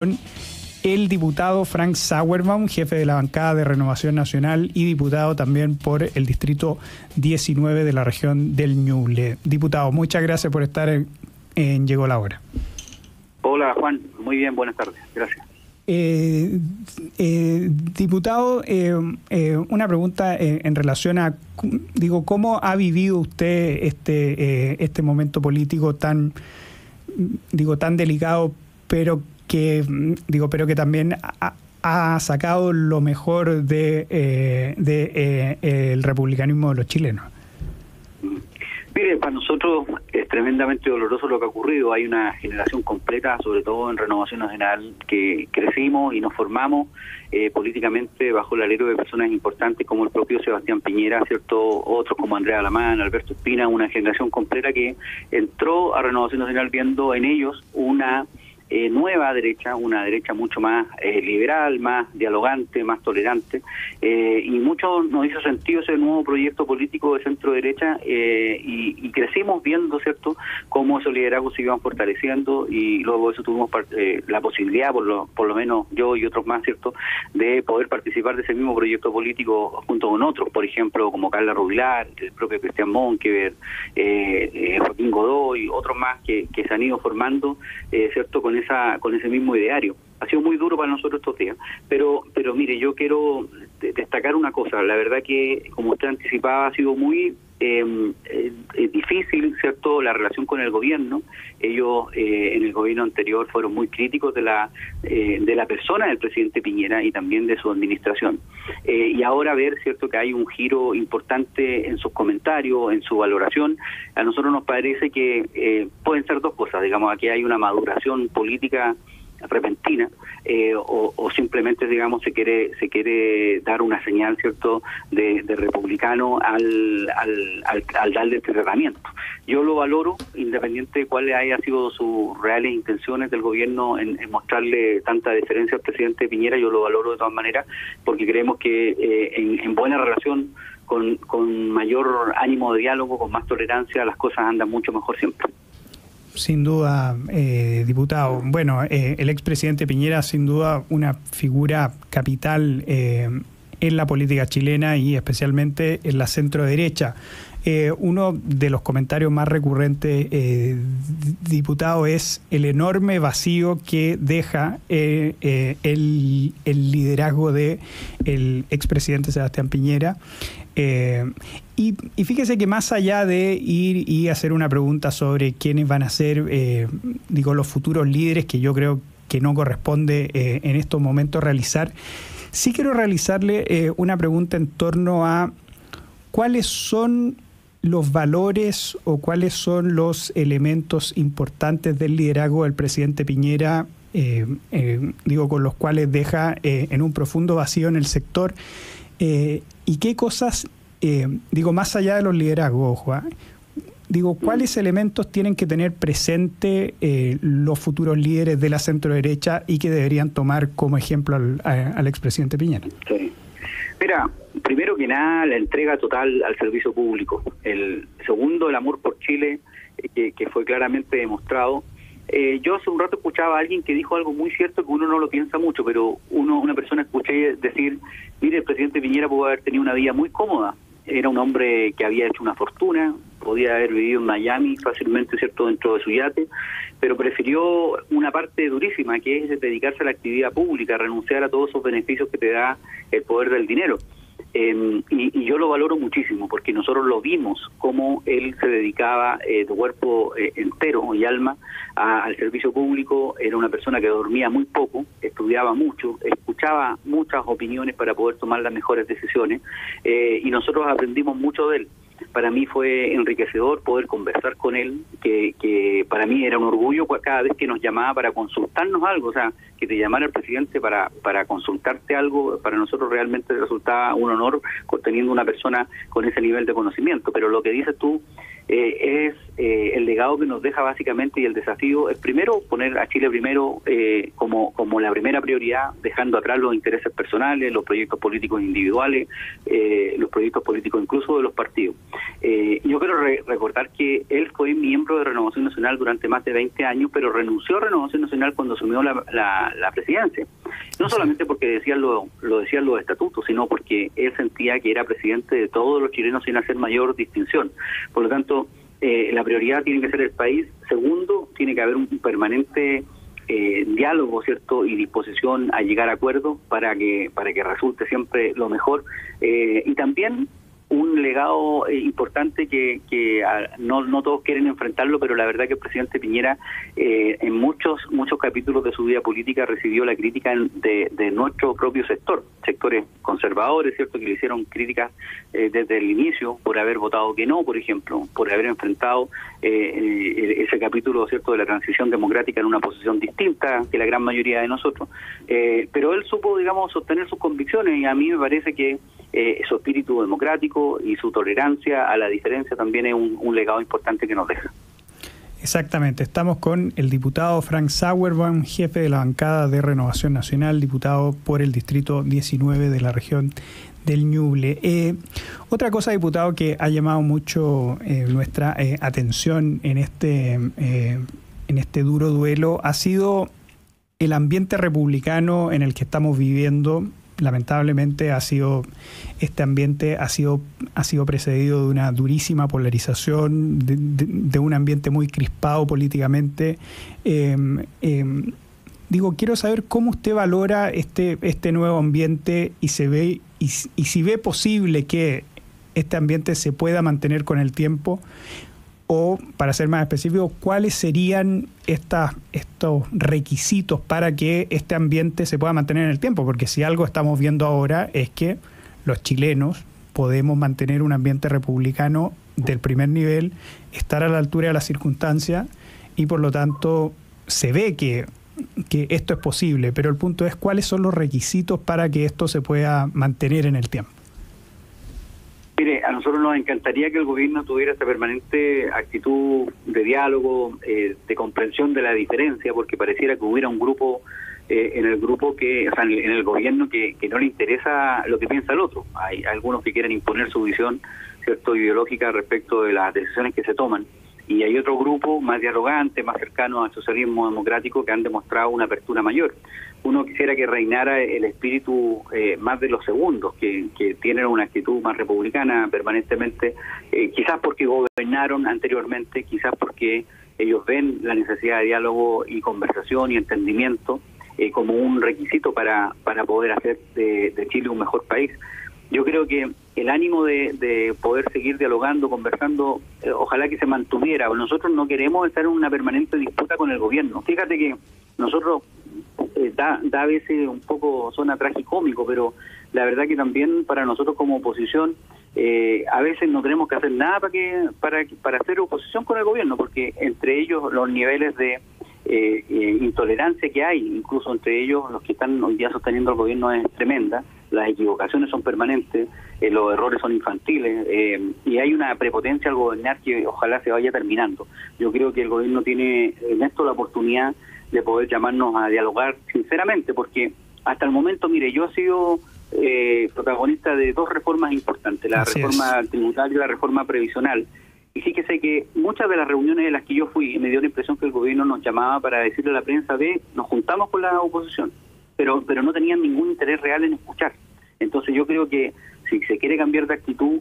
el diputado Frank Sauerbaum, jefe de la bancada de Renovación Nacional y diputado también por el distrito 19 de la región del Ñuble. Diputado, muchas gracias por estar en Llegó la Hora. Hola Juan, muy bien, buenas tardes, gracias. Diputado, una pregunta en relación a, ¿cómo ha vivido usted este momento político tan delicado, pero que también ha sacado lo mejor de el republicanismo de los chilenos? Mire, para nosotros es tremendamente doloroso lo que ha ocurrido. Hay una generación completa, sobre todo en Renovación Nacional, que crecimos y nos formamos políticamente bajo el alero de personas importantes como el propio Sebastián Piñera, ¿cierto? Otros como Andrea Alamán, Alberto Espina, una generación completa que entró a Renovación Nacional viendo en ellos una nueva derecha, una derecha mucho más liberal, más dialogante, más tolerante, y mucho nos hizo sentido ese nuevo proyecto político de centro derecha, y crecimos viendo, ¿cierto?, cómo esos liderazgos se iban fortaleciendo, y luego de eso tuvimos la posibilidad, por lo menos yo y otros más, ¿cierto?, de poder participar de ese mismo proyecto político junto con otros, por ejemplo, como Carla Rubilar, el propio Cristian Monkever, Joaquín Godoy, otros más que se han ido formando, ¿cierto?, con ese mismo ideario. Ha sido muy duro para nosotros estos días, pero mire, yo quiero destacar una cosa. La verdad que, como usted anticipaba, ha sido muy difícil, ¿cierto?, la relación con el gobierno. Ellos en el gobierno anterior fueron muy críticos de la persona del presidente Piñera y también de su administración. Y ahora ver, ¿cierto?, que hay un giro importante en sus comentarios, en su valoración. A nosotros nos parece que pueden ser dos cosas. Digamos, aquí hay una maduración política repentina, o simplemente, digamos, se quiere dar una señal, ¿cierto?, de republicano al darle este tratamiento. Yo lo valoro, independiente de cuáles hayan sido sus reales intenciones del gobierno en mostrarle tanta deferencia al presidente Piñera. Yo lo valoro de todas maneras, porque creemos que en buena relación, con mayor ánimo de diálogo, con más tolerancia, las cosas andan mucho mejor siempre. Sin duda, diputado. Bueno, el expresidente Piñera, sin duda, una figura capital en la política chilena y especialmente en la centro-derecha. Uno de los comentarios más recurrentes, diputado, es el enorme vacío que deja el liderazgo de el expresidente Sebastián Piñera. Y fíjese que más allá de ir y hacer una pregunta sobre quiénes van a ser, los futuros líderes, que yo creo que no corresponde en estos momentos realizar, sí quiero realizarle una pregunta en torno a cuáles son los valores o cuáles son los elementos importantes del liderazgo del presidente Piñera, con los cuales deja en un profundo vacío en el sector, y qué cosas, más allá de los liderazgos, ojo, ¿cuáles elementos tienen que tener presente los futuros líderes de la centro-derecha y que deberían tomar como ejemplo al expresidente Piñera? Sí. Mira, primero que nada, la entrega total al servicio público. El segundo, el amor por Chile, que fue claramente demostrado. Yo hace un rato escuchaba a alguien que dijo algo muy cierto, que uno no lo piensa mucho, pero una persona escuché decir: mire, el presidente Piñera pudo haber tenido una vida muy cómoda. Era un hombre que había hecho una fortuna, podía haber vivido en Miami fácilmente, ¿cierto?, dentro de su yate, pero prefirió una parte durísima, que es dedicarse a la actividad pública, renunciar a todos esos beneficios que te da el poder del dinero. Y yo lo valoro muchísimo, porque nosotros lo vimos, cómo él se dedicaba de cuerpo entero y alma al servicio público. Era una persona que dormía muy poco, estudiaba mucho, escuchaba muchas opiniones para poder tomar las mejores decisiones, y nosotros aprendimos mucho de él. Para mí fue enriquecedor poder conversar con él, que para mí era un orgullo cada vez que nos llamaba para consultarnos algo. O sea, que te llamara el presidente para consultarte algo, para nosotros realmente resultaba un honor teniendo una persona con ese nivel de conocimiento. Pero lo que dices tú, es el legado que nos deja básicamente, y el desafío es primero poner a Chile primero como la primera prioridad, dejando atrás los intereses personales, los proyectos políticos individuales, los proyectos políticos incluso de los partidos. Yo quiero recordar que él fue miembro de Renovación Nacional durante más de 20 años, pero renunció a Renovación Nacional cuando asumió la presidencia. No solamente porque decían lo decían los estatutos, sino porque él sentía que era presidente de todos los chilenos sin hacer mayor distinción. Por lo tanto, la prioridad tiene que ser el país. Segundo, tiene que haber un permanente diálogo, ¿cierto?, y disposición a llegar a acuerdos para que resulte siempre lo mejor. Y también un legado importante que no todos quieren enfrentarlo, pero la verdad que el presidente Piñera en muchos capítulos de su vida política recibió la crítica de nuestro propio sectores conservadores, cierto, que le hicieron críticas desde el inicio por haber votado que no, por ejemplo, por haber enfrentado ese capítulo, cierto, de la transición democrática en una posición distinta que la gran mayoría de nosotros, pero él supo, digamos, sostener sus convicciones, y a mí me parece que su espíritu democrático y su tolerancia a la diferencia también es un legado importante que nos deja. Exactamente, estamos con el diputado Frank Sauerborn, jefe de la bancada de Renovación Nacional, diputado por el distrito 19 de la región del Ñuble. Otra cosa, diputado, que ha llamado mucho nuestra atención en este duro duelo ha sido el ambiente republicano en el que estamos viviendo. Lamentablemente este ambiente ha sido precedido de una durísima polarización, de un ambiente muy crispado políticamente. Quiero saber cómo usted valora este nuevo ambiente y si ve posible que este ambiente se pueda mantener con el tiempo, o, para ser más específico, cuáles serían estos requisitos para que este ambiente se pueda mantener en el tiempo, porque si algo estamos viendo ahora es que los chilenos podemos mantener un ambiente republicano del primer nivel, estar a la altura de las circunstancias, y por lo tanto se ve que esto es posible, pero el punto es cuáles son los requisitos para que esto se pueda mantener en el tiempo. Mire, a nosotros nos encantaría que el gobierno tuviera esta permanente actitud de diálogo, de comprensión de la diferencia, porque pareciera que hubiera un grupo en el gobierno que no le interesa lo que piensa el otro. Hay algunos que quieren imponer su visión, cierto, ideológica respecto de las decisiones que se toman, y hay otro grupo más dialogante, más cercano al socialismo democrático, que han demostrado una apertura mayor. Uno quisiera que reinara el espíritu más de los segundos, que tienen una actitud más republicana permanentemente, quizás porque gobernaron anteriormente, quizás porque ellos ven la necesidad de diálogo y conversación y entendimiento como un requisito para poder hacer de Chile un mejor país. Yo creo que el ánimo de poder seguir dialogando, conversando, ojalá que se mantuviera. Nosotros no queremos estar en una permanente disputa con el gobierno. Fíjate que nosotros da a veces un poco zona tragicómico, pero la verdad que también para nosotros como oposición a veces no tenemos que hacer nada para hacer oposición con el gobierno, porque entre ellos los niveles de intolerancia que hay, incluso entre ellos los que están hoy día sosteniendo al gobierno, es tremenda. Las equivocaciones son permanentes, los errores son infantiles, y hay una prepotencia al gobernar que ojalá se vaya terminando. Yo creo que el gobierno tiene en esto la oportunidad de poder llamarnos a dialogar sinceramente, porque hasta el momento, mire, yo he sido protagonista de dos reformas importantes, la reforma tributaria y la reforma previsional, y sí que sé que muchas de las reuniones en las que yo fui me dio la impresión que el gobierno nos llamaba para decirle a la prensa nos juntamos con la oposición, pero no tenían ningún interés real en escuchar. Entonces yo creo que si se quiere cambiar de actitud,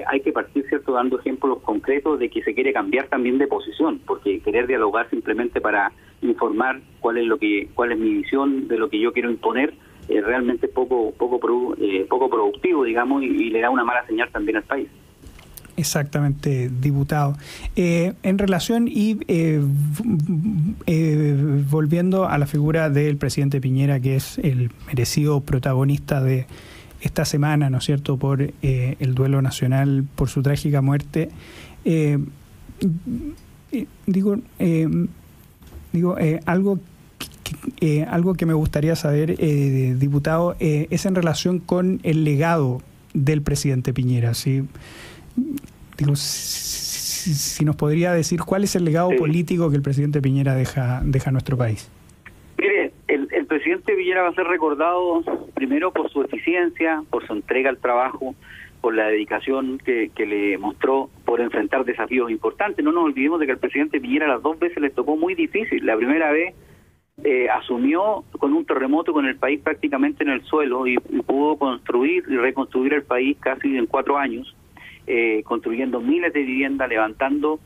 hay que partir, cierto, dando ejemplos concretos de que se quiere cambiar también de posición, porque querer dialogar simplemente para informar cuál es mi visión de lo que yo quiero imponer, realmente poco productivo, digamos, y le da una mala señal también al país. Exactamente, diputado. En relación y volviendo a la figura del presidente Piñera, que es el merecido protagonista de esta semana, ¿no es cierto?, por el duelo nacional por su trágica muerte, algo que me gustaría saber, diputado, es en relación con el legado del presidente Piñera, ¿sí? si nos podría decir cuál es el legado político que el presidente Piñera deja a nuestro país. Mire, el presidente Piñera va a ser recordado primero por su eficiencia, por su entrega al trabajo, por la dedicación que le mostró, por enfrentar desafíos importantes. No nos olvidemos de que al presidente Piñera las 2 veces le tocó muy difícil. La primera vez asumió con un terremoto con el país prácticamente en el suelo y pudo construir y reconstruir el país casi en 4 años, construyendo miles de viviendas, levantando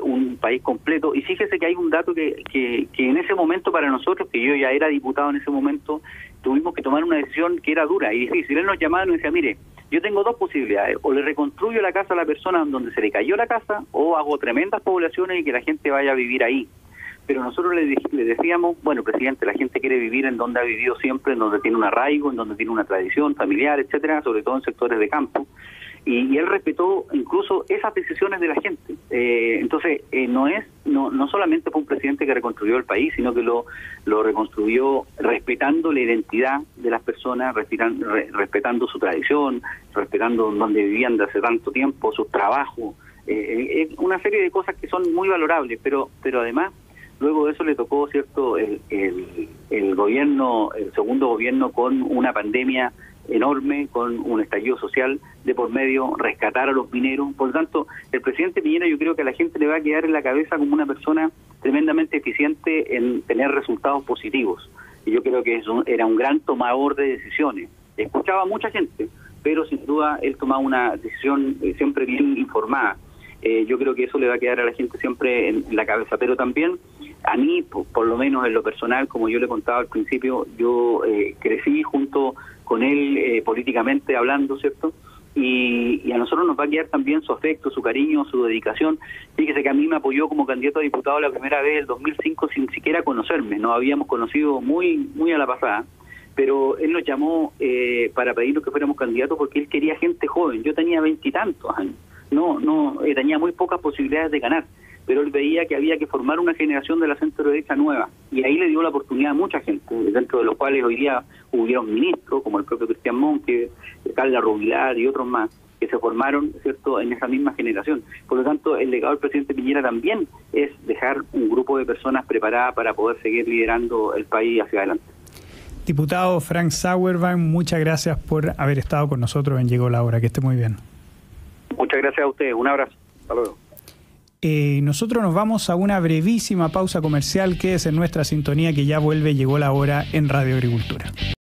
un país completo. Y fíjese que hay un dato que en ese momento para nosotros, que yo ya era diputado en ese momento, tuvimos que tomar una decisión que era dura y difícil. Él nos llamaba y nos decía, mire, yo tengo 2 posibilidades, o le reconstruyo la casa a la persona donde se le cayó la casa, o hago tremendas poblaciones y que la gente vaya a vivir ahí. Pero nosotros le decíamos, bueno, presidente, la gente quiere vivir en donde ha vivido siempre, en donde tiene un arraigo, en donde tiene una tradición familiar, etcétera, sobre todo en sectores de campo. Y él respetó incluso esas decisiones de la gente. Entonces, no solamente fue un presidente que reconstruyó el país, sino que lo reconstruyó respetando la identidad de las personas, respetando su tradición, respetando donde vivían de hace tanto tiempo, sus trabajos, una serie de cosas que son muy valorables, pero además, luego de eso le tocó, cierto, el gobierno, el segundo gobierno con una pandemia enorme, con un estallido social de por medio, rescatar a los mineros. Por lo tanto, el presidente Piñera, yo creo que a la gente le va a quedar en la cabeza como una persona tremendamente eficiente en tener resultados positivos. Y yo creo que era un gran tomador de decisiones. Escuchaba a mucha gente, pero sin duda él tomaba una decisión siempre bien informada. Yo creo que eso le va a quedar a la gente siempre en la cabeza. Pero también a mí, por lo menos en lo personal, como yo le contaba al principio, yo crecí junto con él políticamente hablando, ¿cierto? Y a nosotros nos va a quedar también su afecto, su cariño, su dedicación. Fíjese que a mí me apoyó como candidato a diputado la primera vez, el 2005, sin siquiera conocerme. Nos habíamos conocido muy a la pasada, pero él nos llamó para pedirnos que fuéramos candidatos porque él quería gente joven. Yo tenía 20 y tantos años. Tenía muy pocas posibilidades de ganar, pero él veía que había que formar una generación de la centro-derecha nueva, y ahí le dio la oportunidad a mucha gente, dentro de los cuales hoy día hubieron ministros, como el propio Cristian Monque, Carla Rubilar y otros más, que se formaron, ¿cierto?, en esa misma generación. Por lo tanto, el legado del presidente Piñera también es dejar un grupo de personas preparadas para poder seguir liderando el país hacia adelante. Diputado Frank Sauerwein, muchas gracias por haber estado con nosotros en Llegó la Hora. Que esté muy bien. Muchas gracias a ustedes. Un abrazo. Hasta luego. Nosotros nos vamos a una brevísima pausa comercial. Quédese en nuestra sintonía que ya vuelve Llegó la Hora en Radio Agricultura.